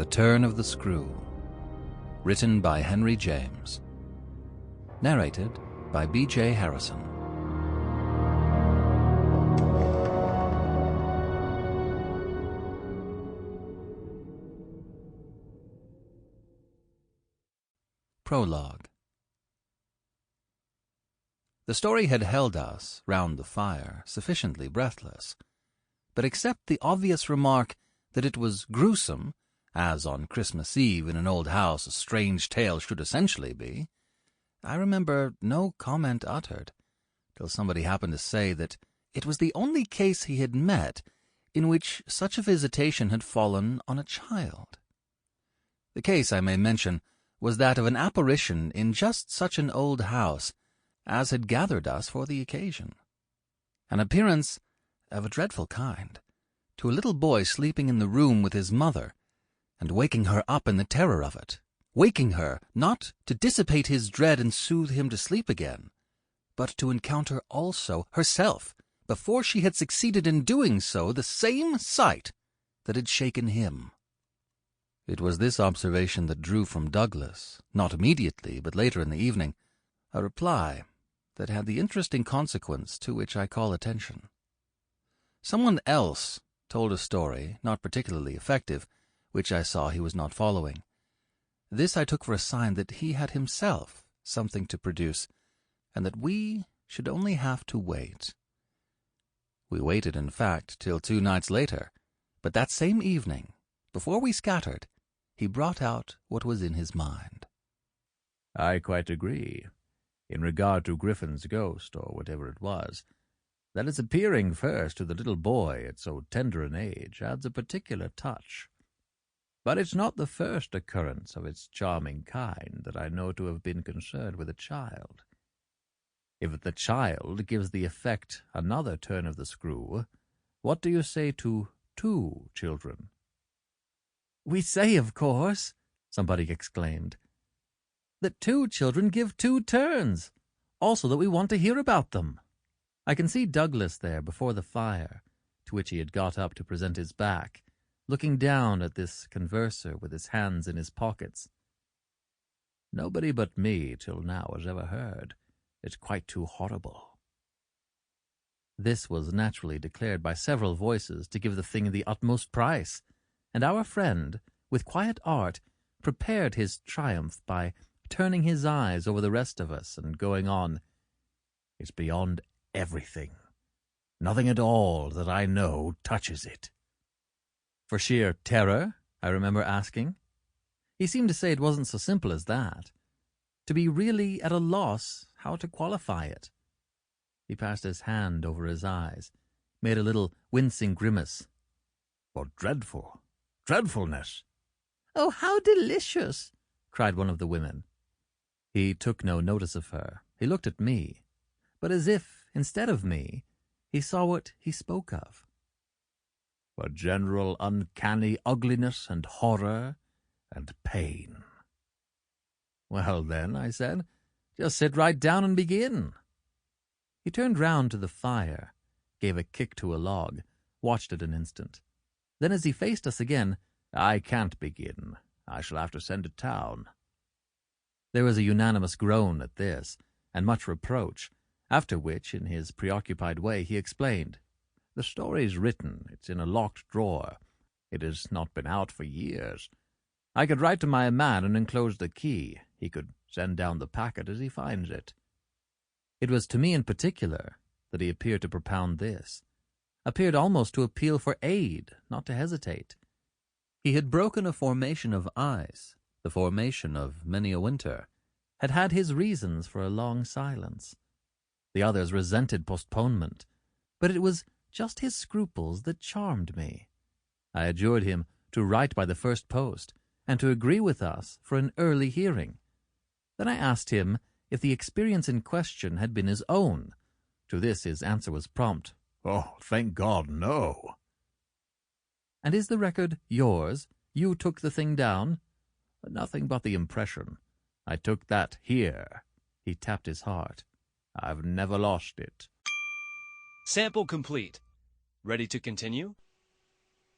The Turn of the Screw. Written by Henry James. Narrated by B.J.Harrison. Prologue. The story had held us, round the fire, sufficiently breathless. But except the obvious remark that it was gruesome, as on Christmas Eve in an old house a strange tale should essentially be, I remember no comment uttered, till somebody happened to say that it was the only case he had met in which such a visitation had fallen on a child. The case, I may mention, was that of an apparition in just such an old house as had gathered us for the occasion. An appearance of a dreadful kind, to a little boy sleeping in the room with his mother, and waking her up in the terror of it, waking her not to dissipate his dread and soothe him to sleep again, but to encounter also herself, before she had succeeded in doing so, the same sight that had shaken him. It was this observation that drew from Douglas, not immediately, but later in the evening, a reply that had the interesting consequence to which I call attention. Someone else told a story, not particularly effective, which I saw he was not following. This I took for a sign that he had himself something to produce, and that we should only have to wait. We waited, in fact, till 2 nights later, but that same evening, before we scattered, he brought out what was in his mind. I quite agree, in regard to Griffin's ghost, or whatever it was, that its appearing first to the little boy at so tender an age adds a particular touch. But it's not the first occurrence of its charming kind that I know to have been concerned with a child. If the child gives the effect another turn of the screw, what do you say to 2 children? "We say, of course," somebody exclaimed, "that 2 children give 2 turns, also that we want to hear about them." I can see Douglas there before the fire, to which he had got up to present his back, looking down at this converser with his hands in his pockets. Nobody but me till now has ever heard. It's quite too horrible. This was naturally declared by several voices to give the thing the utmost price, and our friend, with quiet art, prepared his triumph by turning his eyes over the rest of us and going on, "It's beyond everything. Nothing at all that I know touches it." "For sheer terror?" I remember asking. He seemed to say it wasn't so simple as that, to be really at a loss how to qualify it. He passed his hand over his eyes, made a little wincing grimace. "For dreadfulness." "Oh, how delicious!" cried one of the women. He took no notice of her. He looked at me, but as if, instead of me, he saw what he spoke of. "For general uncanny ugliness and horror and pain." "Well, then," I said, "just sit right down and begin." He turned round to the fire, gave a kick to a log, watched it an instant. Then, as he faced us again, "I can't begin. I shall have to send to town." There was a unanimous groan at this, and much reproach, after which, in his preoccupied way, he explained. "The story's written. It's in a locked drawer. It has not been out for years. I could write to my man and enclose the key. He could send down the packet as he finds it." It was to me in particular that he appeared to propound this, appeared almost to appeal for aid, not to hesitate. He had broken a formation of ice, the formation of many a winter, had had his reasons for a long silence. The others resented postponement, but it was just his scruples that charmed me. I adjured him to write by the first post, and to agree with us for an early hearing. Then I asked him if the experience in question had been his own. To this his answer was prompt. "Oh, thank God, no." "And is the record yours? You took the thing down?" "Nothing but the impression. I took that here." He tapped his heart. "I've never lost it." Sample complete. Ready to continue?